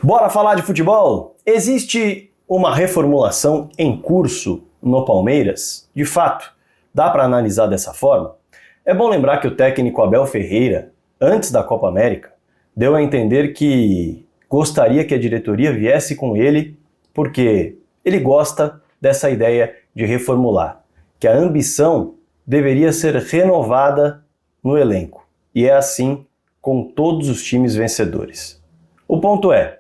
Bora falar de futebol? Existe uma reformulação em curso no Palmeiras? De fato, dá para analisar dessa forma? É bom lembrar que o técnico Abel Ferreira, antes da Copa América, deu a entender que gostaria que a diretoria viesse com ele porque ele gosta dessa ideia de reformular, que a ambição deveria ser renovada no elenco. E é assim com todos os times vencedores. O ponto é,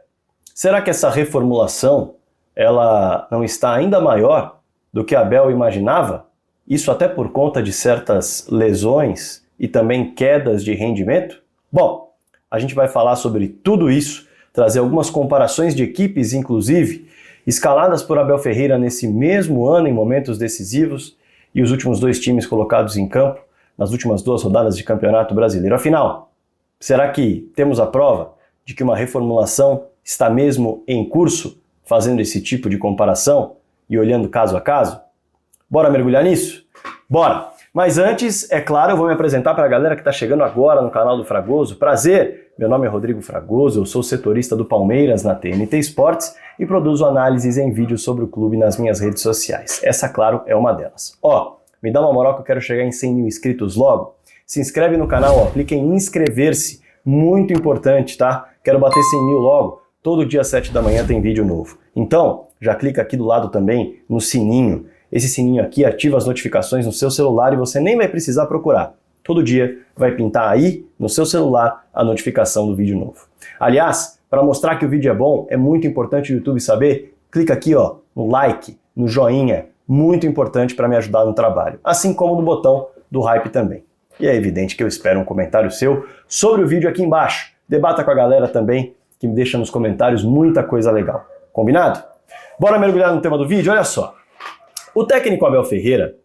será que essa reformulação ela não está ainda maior do que Abel imaginava? Isso até por conta de certas lesões e também quedas de rendimento? Bom, a gente vai falar sobre tudo isso, trazer algumas comparações de equipes, inclusive, escaladas por Abel Ferreira nesse mesmo ano em momentos decisivos e os últimos dois times colocados em campo nas últimas duas rodadas de Campeonato Brasileiro. Afinal, será que temos a prova de que uma reformulação está mesmo em curso, fazendo esse tipo de comparação e olhando caso a caso? Bora mergulhar nisso? Bora! Mas antes, é claro, eu vou me apresentar para a galera que está chegando agora no canal do Fragoso. Prazer! Meu nome é Rodrigo Fragoso, eu sou setorista do Palmeiras na TNT Sports e produzo análises em vídeo sobre o clube nas minhas redes sociais. Essa, claro, é uma delas. Me dá uma moral que eu quero chegar em 100 mil inscritos logo. Se inscreve no canal, clica em inscrever-se, muito importante, tá? Quero bater 100 mil logo. Todo dia às 7 da manhã tem vídeo novo. Então, já clica aqui do lado também no sininho. Esse sininho aqui ativa as notificações no seu celular e você nem vai precisar procurar. Todo dia vai pintar aí no seu celular a notificação do vídeo novo. Aliás, para mostrar que o vídeo é bom, é muito importante o YouTube saber, clica aqui no like, no joinha, muito importante para me ajudar no trabalho. Assim como no botão do hype também. E é evidente que eu espero um comentário seu sobre o vídeo aqui embaixo. Debata com a galera também, que me deixa nos comentários muita coisa legal. Combinado? Bora mergulhar no tema do vídeo? Olha só. O técnico Abel Ferreira,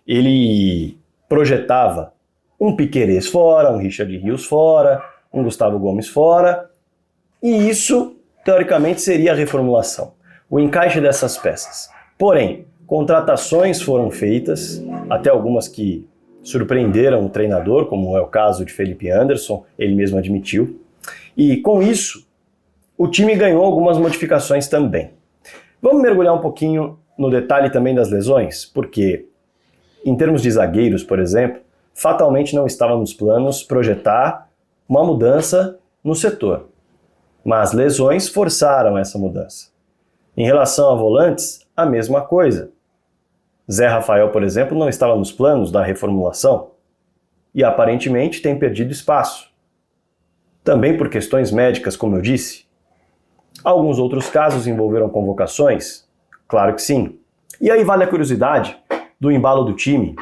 ele projetava um Piquerez fora, um Richard Rios fora, um Gustavo Gomes fora, e isso, teoricamente, seria a reformulação, o encaixe dessas peças. Porém, contratações foram feitas, até algumas que surpreenderam o treinador, como é o caso de Felipe Anderson, ele mesmo admitiu, e com isso, o time ganhou algumas modificações também. Vamos mergulhar um pouquinho no detalhe também das lesões, porque em termos de zagueiros, por exemplo, fatalmente não estava nos planos projetar uma mudança no setor. Mas lesões forçaram essa mudança. Em relação a volantes, a mesma coisa. Zé Rafael, por exemplo, não estava nos planos da reformulação e aparentemente tem perdido espaço. Também por questões médicas, como eu disse. Alguns outros casos envolveram convocações? Claro que sim. E aí vale a curiosidade do embalo do time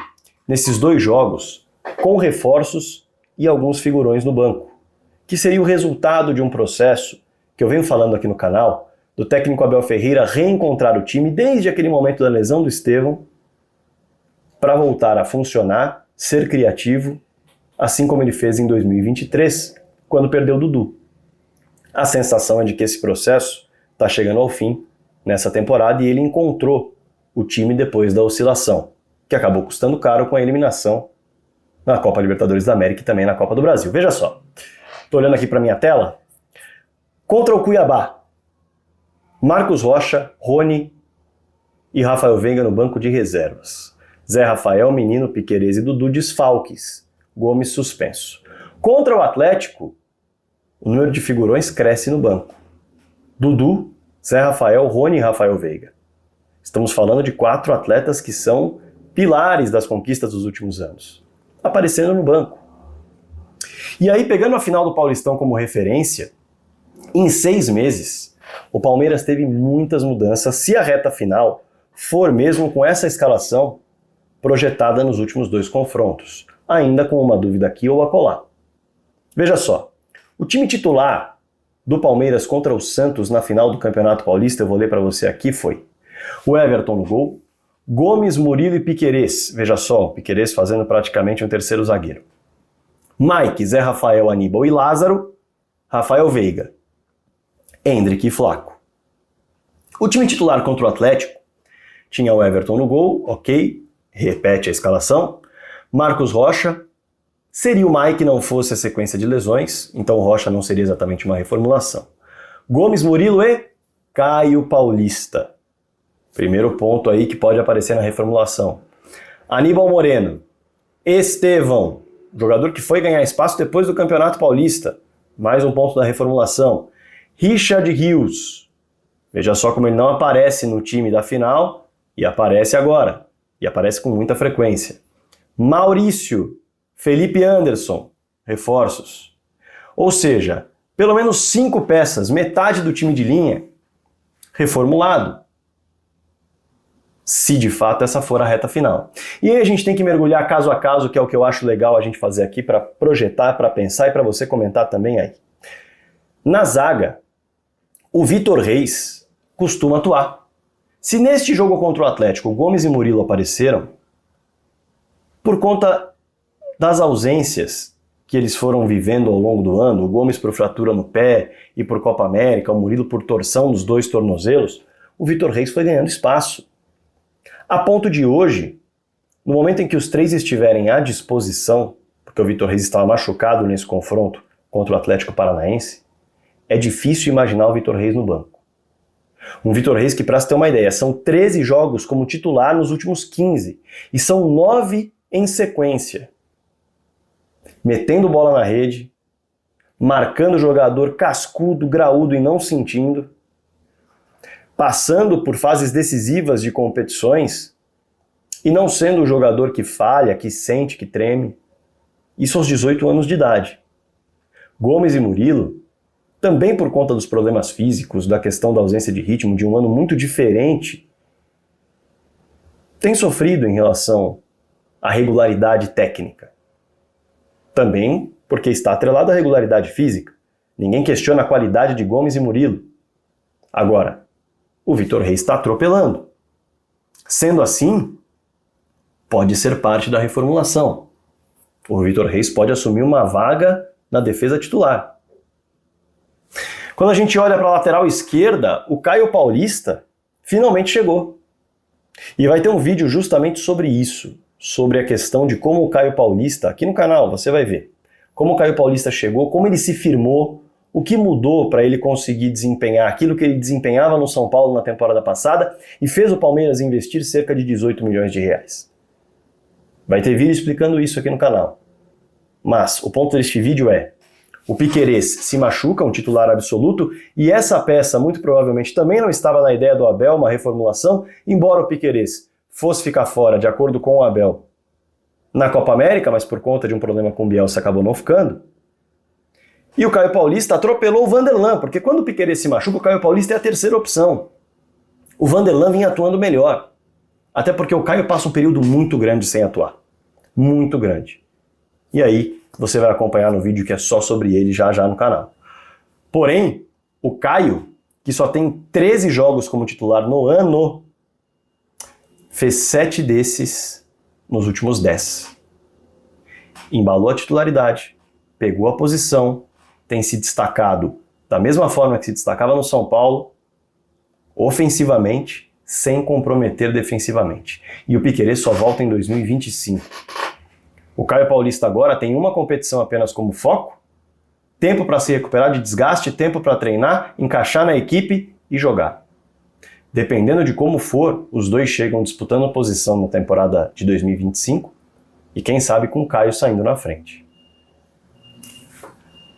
nesses dois jogos, com reforços e alguns figurões no banco, que seria o resultado de um processo que eu venho falando aqui no canal, do técnico Abel Ferreira reencontrar o time desde aquele momento da lesão do Estevão, para voltar a funcionar, ser criativo, assim como ele fez em 2023, quando perdeu o Dudu. A sensação é de que esse processo está chegando ao fim nessa temporada e ele encontrou o time depois da oscilação, que acabou custando caro com a eliminação na Copa Libertadores da América e também na Copa do Brasil. Veja só, estou olhando aqui para minha tela, contra o Cuiabá, Marcos Rocha, Rony e Rafael Veiga no banco de reservas. Zé Rafael, Menino, Piquerez e Dudu desfalques, Gomes suspenso. Contra o Atlético, o número de figurões cresce no banco. Dudu, Zé Rafael, Rony e Rafael Veiga. Estamos falando de 4 atletas que são pilares das conquistas dos últimos anos, aparecendo no banco. E aí, pegando a final do Paulistão como referência, em 6 meses, o Palmeiras teve muitas mudanças, se a reta final for mesmo com essa escalação projetada nos últimos 2 confrontos, ainda com uma dúvida aqui ou acolá. Veja só, o time titular do Palmeiras contra o Santos na final do Campeonato Paulista, eu vou ler para você aqui, foi o Everton no gol, Gomes, Murilo e Piquerez. Veja só, o Piquerez fazendo praticamente um terceiro zagueiro. Mike, Zé Rafael, Aníbal e Lázaro, Rafael Veiga, Endrick e Flaco. O time titular contra o Atlético tinha o Everton no gol, ok, repete a escalação, Marcos Rocha, seria o Mike não fosse a sequência de lesões, então o Rocha não seria exatamente uma reformulação. Gomes, Murilo e Caio Paulista. Primeiro ponto aí que pode aparecer na reformulação. Aníbal Moreno, Estevão, jogador que foi ganhar espaço depois do Campeonato Paulista. Mais um ponto da reformulação. Richard Rios. Veja só como ele não aparece no time da final e aparece agora. E aparece com muita frequência. Maurício, Felipe Anderson, reforços. Ou seja, pelo menos 5 peças, metade do time de linha, reformulado. Se de fato essa for a reta final. E aí a gente tem que mergulhar caso a caso, que é o que eu acho legal a gente fazer aqui para projetar, para pensar e para você comentar também aí. Na zaga, o Vitor Reis costuma atuar. Se neste jogo contra o Atlético Gomes e Murilo apareceram, por conta das ausências que eles foram vivendo ao longo do ano, o Gomes por fratura no pé e por Copa América, o Murilo por torção nos 2 tornozelos, o Vitor Reis foi ganhando espaço. A ponto de hoje, no momento em que os 3 estiverem à disposição, porque o Vitor Reis estava machucado nesse confronto contra o Atlético Paranaense, é difícil imaginar o Vitor Reis no banco. Um Vitor Reis que, para você ter uma ideia, são 13 jogos como titular nos últimos 15, e são 9 em sequência. Metendo bola na rede, marcando o jogador cascudo, graúdo e não sentindo, passando por fases decisivas de competições e não sendo o jogador que falha, que sente, que treme. Isso aos 18 anos de idade. Gomes e Murilo, também por conta dos problemas físicos, da questão da ausência de ritmo, de um ano muito diferente, têm sofrido em relação à regularidade técnica. Também porque está atrelado à regularidade física. Ninguém questiona a qualidade de Gomes e Murilo. Agora, o Vitor Reis está atropelando. Sendo assim, pode ser parte da reformulação. O Vitor Reis pode assumir uma vaga na defesa titular. Quando a gente olha para a lateral esquerda, o Caio Paulista finalmente chegou. E vai ter um vídeo justamente sobre isso, sobre a questão de como o Caio Paulista, aqui no canal você vai ver, como o Caio Paulista chegou, como ele se firmou, o que mudou para ele conseguir desempenhar aquilo que ele desempenhava no São Paulo na temporada passada e fez o Palmeiras investir cerca de 18 milhões de reais. Vai ter vídeo explicando isso aqui no canal. Mas o ponto deste vídeo é: o Piquerez se machuca, um titular absoluto, e essa peça muito provavelmente também não estava na ideia do Abel, uma reformulação, embora o Piquerez fosse ficar fora, de acordo com o Abel, na Copa América, mas por conta de um problema com o Bielsa acabou não ficando. E o Caio Paulista atropelou o Vanderlan, porque quando o Piquerez se machuca, o Caio Paulista é a terceira opção. O Vanderlan vinha atuando melhor. Até porque o Caio passa um período muito grande sem atuar. Muito grande. E aí, você vai acompanhar no vídeo que é só sobre ele já no canal. Porém, o Caio, que só tem 13 jogos como titular no ano, fez 7 desses nos últimos 10. Embalou a titularidade, pegou a posição, tem se destacado da mesma forma que se destacava no São Paulo, ofensivamente, sem comprometer defensivamente. E o Piquerez só volta em 2025. O Caio Paulista agora tem uma competição apenas como foco, tempo para se recuperar de desgaste, tempo para treinar, encaixar na equipe e jogar. Dependendo de como for, os dois chegam disputando posição na temporada de 2025 e quem sabe com o Caio saindo na frente.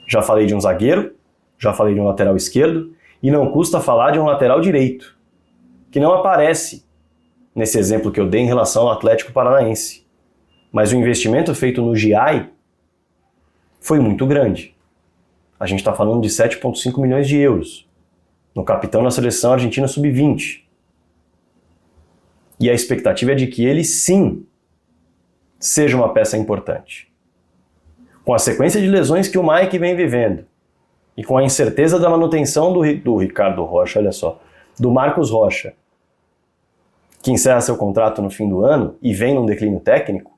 Já falei de um zagueiro, já falei de um lateral esquerdo e não custa falar de um lateral direito, que não aparece nesse exemplo que eu dei em relação ao Atlético Paranaense. Mas o investimento feito no GI foi muito grande. A gente está falando de 7,5 milhões de euros no capitão na seleção argentina sub-20. E a expectativa é de que ele sim seja uma peça importante. Com a sequência de lesões que o Mike vem vivendo e com a incerteza da manutenção do Ricardo Rocha, olha só, do Marcos Rocha, que encerra seu contrato no fim do ano e vem num declínio técnico,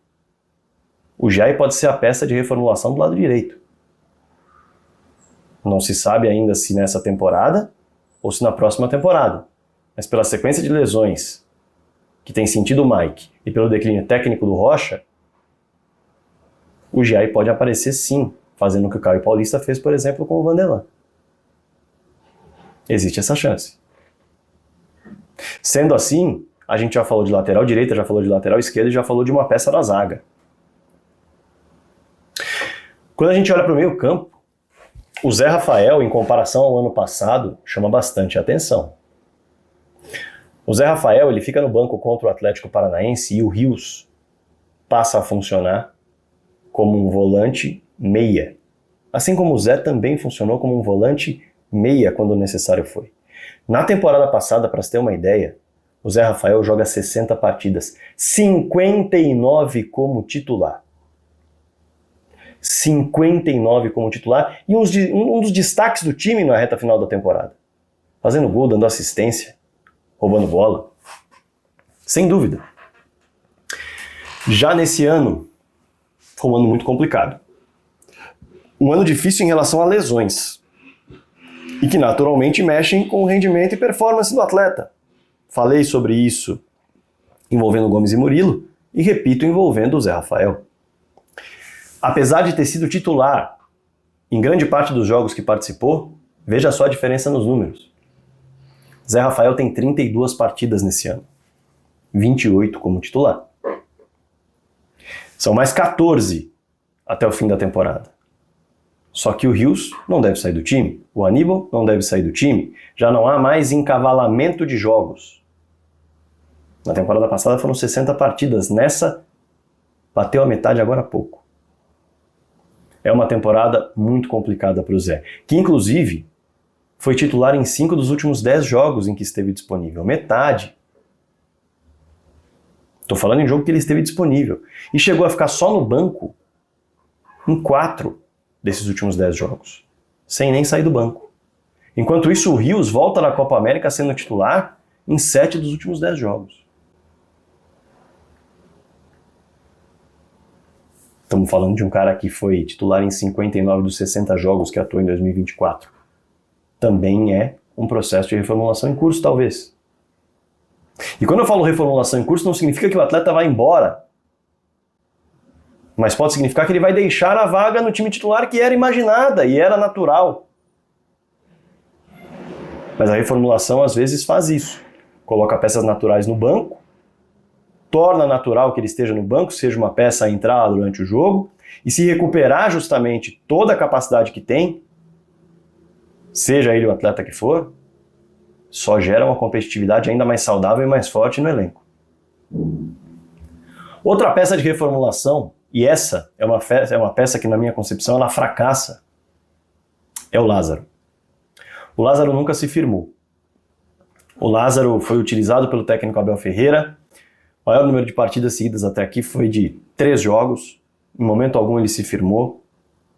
o Jair pode ser a peça de reformulação do lado direito. Não se sabe ainda se nessa temporada ou se na próxima temporada. Mas pela sequência de lesões que tem sentido o Mike e pelo declínio técnico do Rocha, o Jair pode aparecer sim, fazendo o que o Caio Paulista fez, por exemplo, com o Vanderlan. Existe essa chance. Sendo assim, a gente já falou de lateral direita, já falou de lateral esquerda e já falou de uma peça da zaga. Quando a gente olha para o meio campo, o Zé Rafael, em comparação ao ano passado, chama bastante atenção. O Zé Rafael ele fica no banco contra o Atlético Paranaense e o Rios passa a funcionar como um volante meia. Assim como o Zé também funcionou como um volante meia quando necessário foi. Na temporada passada, para você ter uma ideia, o Zé Rafael joga 60 partidas, 59 como titular. 59 como titular e um dos destaques do time na reta final da temporada. Fazendo gol, dando assistência, roubando bola. Sem dúvida. Já nesse ano, foi um ano muito complicado. Um ano difícil em relação a lesões. E que naturalmente mexem com o rendimento e performance do atleta. Falei sobre isso envolvendo Gomes e Murilo e repito envolvendo o Zé Rafael. Apesar de ter sido titular em grande parte dos jogos que participou, veja só a diferença nos números. Zé Rafael tem 32 partidas nesse ano, 28 como titular. São mais 14 até o fim da temporada. Só que o Rios não deve sair do time, o Aníbal não deve sair do time, já não há mais encavalamento de jogos. Na temporada passada foram 60 partidas, nessa bateu a metade agora há pouco. É uma temporada muito complicada para o Zé, que inclusive foi titular em 5 dos últimos 10 jogos em que esteve disponível, metade. Estou falando em jogo que ele esteve disponível. E chegou a ficar só no banco em 4 desses últimos 10 jogos, sem nem sair do banco. Enquanto isso, o Rios volta na Copa América sendo titular em 7 dos últimos 10 jogos. Estamos falando de um cara que foi titular em 59 dos 60 jogos que atuou em 2024. Também é um processo de reformulação em curso, talvez. E quando eu falo reformulação em curso, não significa que o atleta vai embora. Mas pode significar que ele vai deixar a vaga no time titular que era imaginada e era natural. Mas a reformulação às vezes faz isso. Coloca peças naturais no banco, torna natural que ele esteja no banco, seja uma peça a entrar durante o jogo, e se recuperar justamente toda a capacidade que tem, seja ele o atleta que for, só gera uma competitividade ainda mais saudável e mais forte no elenco. Outra peça de reformulação, e essa é uma peça que na minha concepção ela fracassa, é o Lázaro. O Lázaro nunca se firmou. O Lázaro foi utilizado pelo técnico Abel Ferreira. O maior número de partidas seguidas até aqui foi de 3 jogos. Em momento algum ele se firmou.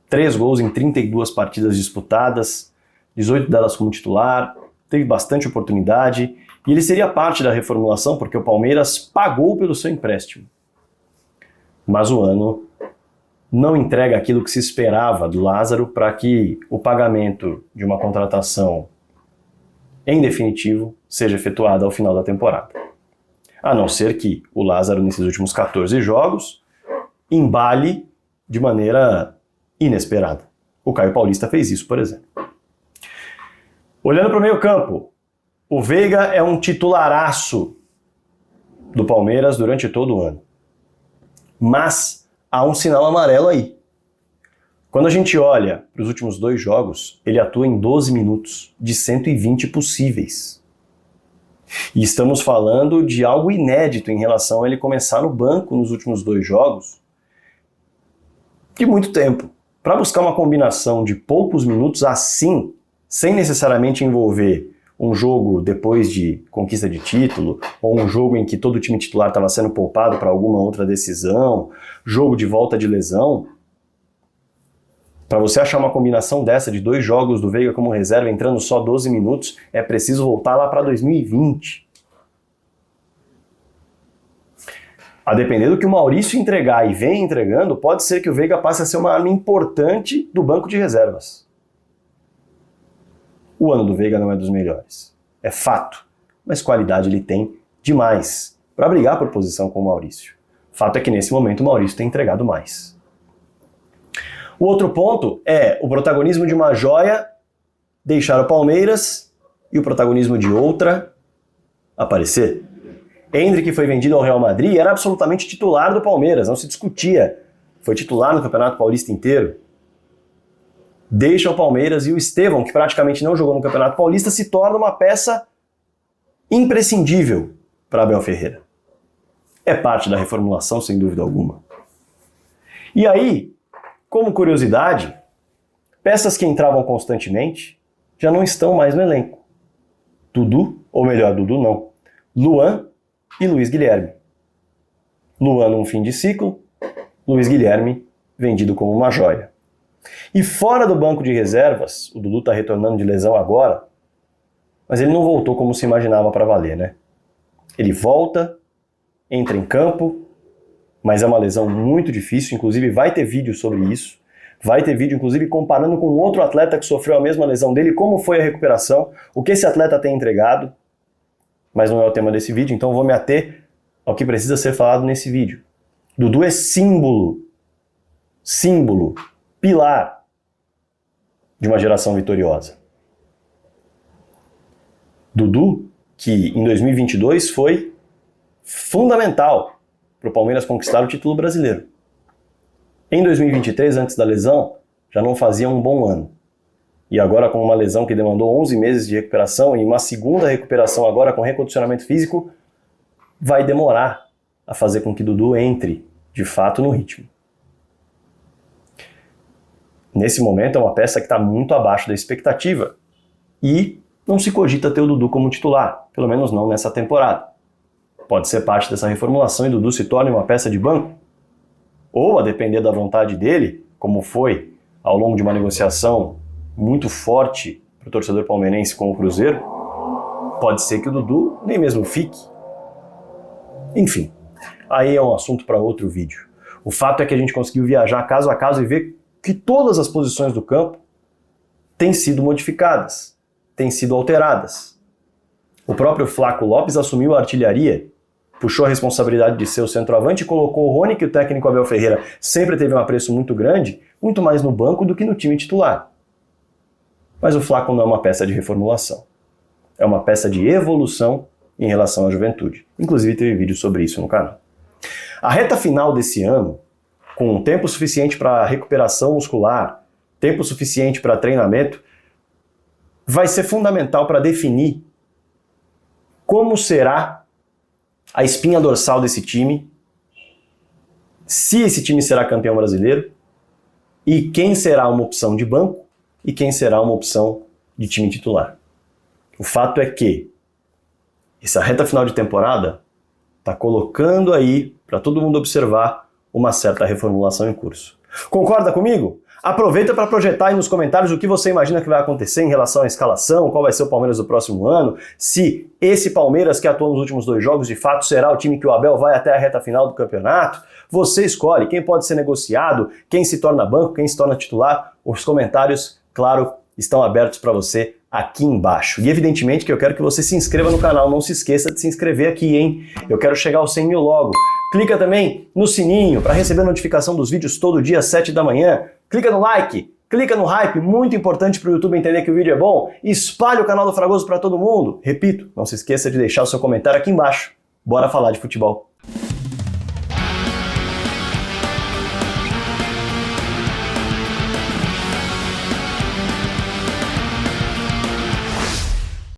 3 gols em 32 partidas disputadas, 18 delas como titular, teve bastante oportunidade e ele seria parte da reformulação porque o Palmeiras pagou pelo seu empréstimo. Mas o ano não entrega aquilo que se esperava do Lázaro para que o pagamento de uma contratação em definitivo seja efetuado ao final da temporada. A não ser que o Lázaro, nesses últimos 14 jogos, embale de maneira inesperada. O Caio Paulista fez isso, por exemplo. Olhando para o meio campo, o Veiga é um titularaço do Palmeiras durante todo o ano. Mas há um sinal amarelo aí. Quando a gente olha para os últimos 2 jogos, ele atua em 12 minutos de 120 possíveis. E estamos falando de algo inédito em relação a ele começar no banco nos últimos 2 jogos de muito tempo. Para buscar uma combinação de poucos minutos assim, sem necessariamente envolver um jogo depois de conquista de título, ou um jogo em que todo o time titular estava sendo poupado para alguma outra decisão, jogo de volta de lesão. Para você achar uma combinação dessa de 2 jogos do Veiga como reserva entrando só 12 minutos, é preciso voltar lá para 2020. A depender do que o Maurício entregar e vem entregando, pode ser que o Veiga passe a ser uma arma importante do banco de reservas. O ano do Veiga não é dos melhores. É fato. Mas qualidade ele tem demais para brigar por posição com o Maurício. Fato é que nesse momento o Maurício tem entregado mais. O outro ponto é o protagonismo de uma joia deixar o Palmeiras e o protagonismo de outra aparecer. Endrick foi vendido ao Real Madrid e era absolutamente titular do Palmeiras, não se discutia. Foi titular no Campeonato Paulista inteiro. Deixa o Palmeiras e o Estevão, que praticamente não jogou no Campeonato Paulista, se torna uma peça imprescindível para Abel Ferreira. É parte da reformulação, sem dúvida alguma. E aí, como curiosidade, peças que entravam constantemente já não estão mais no elenco. Dudu, ou melhor, Dudu não, Luan e Luiz Guilherme. Luan num fim de ciclo, Luiz Guilherme vendido como uma joia. E fora do banco de reservas, o Dudu está retornando de lesão agora, mas ele não voltou como se imaginava para valer, né? Ele volta, entra em campo, mas é uma lesão muito difícil, inclusive vai ter vídeo sobre isso. Vai ter vídeo, inclusive, comparando com outro atleta que sofreu a mesma lesão dele, como foi a recuperação, o que esse atleta tem entregado, mas não é o tema desse vídeo, então eu vou me ater ao que precisa ser falado nesse vídeo. Dudu é símbolo, pilar de uma geração vitoriosa. Dudu, que em 2022 foi fundamental para o Palmeiras conquistar o título brasileiro. Em 2023, antes da lesão, já não fazia um bom ano. E agora com uma lesão que demandou 11 meses de recuperação e uma segunda recuperação agora com recondicionamento físico, vai demorar a fazer com que Dudu entre, de fato, no ritmo. Nesse momento é uma peça que está muito abaixo da expectativa e não se cogita ter o Dudu como titular, pelo menos não nessa temporada. Pode ser parte dessa reformulação e Dudu se torne uma peça de banco, ou, a depender da vontade dele, como foi ao longo de uma negociação muito forte para o torcedor palmeirense com o Cruzeiro, pode ser que o Dudu nem mesmo fique. Enfim, aí é um assunto para outro vídeo. O fato é que a gente conseguiu viajar caso a caso e ver que todas as posições do campo têm sido modificadas, têm sido alteradas. O próprio Flaco Lopes assumiu a artilharia, puxou a responsabilidade de ser o centroavante e colocou o Rony, que o técnico Abel Ferreira sempre teve um apreço muito grande, muito mais no banco do que no time titular. Mas o Flaco não é uma peça de reformulação. É uma peça de evolução em relação à juventude. Inclusive teve vídeo sobre isso no canal. A reta final desse ano, com tempo suficiente para recuperação muscular, tempo suficiente para treinamento, vai ser fundamental para definir como será a espinha dorsal desse time, se esse time será campeão brasileiro, e quem será uma opção de banco e quem será uma opção de time titular. O fato é que essa reta final de temporada está colocando aí para todo mundo observar uma certa reformulação em curso. Concorda comigo? Aproveita para projetar aí nos comentários o que você imagina que vai acontecer em relação à escalação, qual vai ser o Palmeiras do próximo ano, se esse Palmeiras que atuou nos últimos 2 jogos de fato será o time que o Abel vai até a reta final do campeonato. Você escolhe quem pode ser negociado, quem se torna banco, quem se torna titular. Os comentários, claro, estão abertos para você aqui embaixo. E evidentemente que eu quero que você se inscreva no canal, não se esqueça de se inscrever aqui, hein? Eu quero chegar aos 100 mil logo. Clica também no sininho para receber a notificação dos vídeos todo dia às 7 da manhã. Clica no like, clica no hype, muito importante para o YouTube entender que o vídeo é bom. Espalhe o canal do Fragoso para todo mundo. Repito, não se esqueça de deixar o seu comentário aqui embaixo. Bora falar de futebol.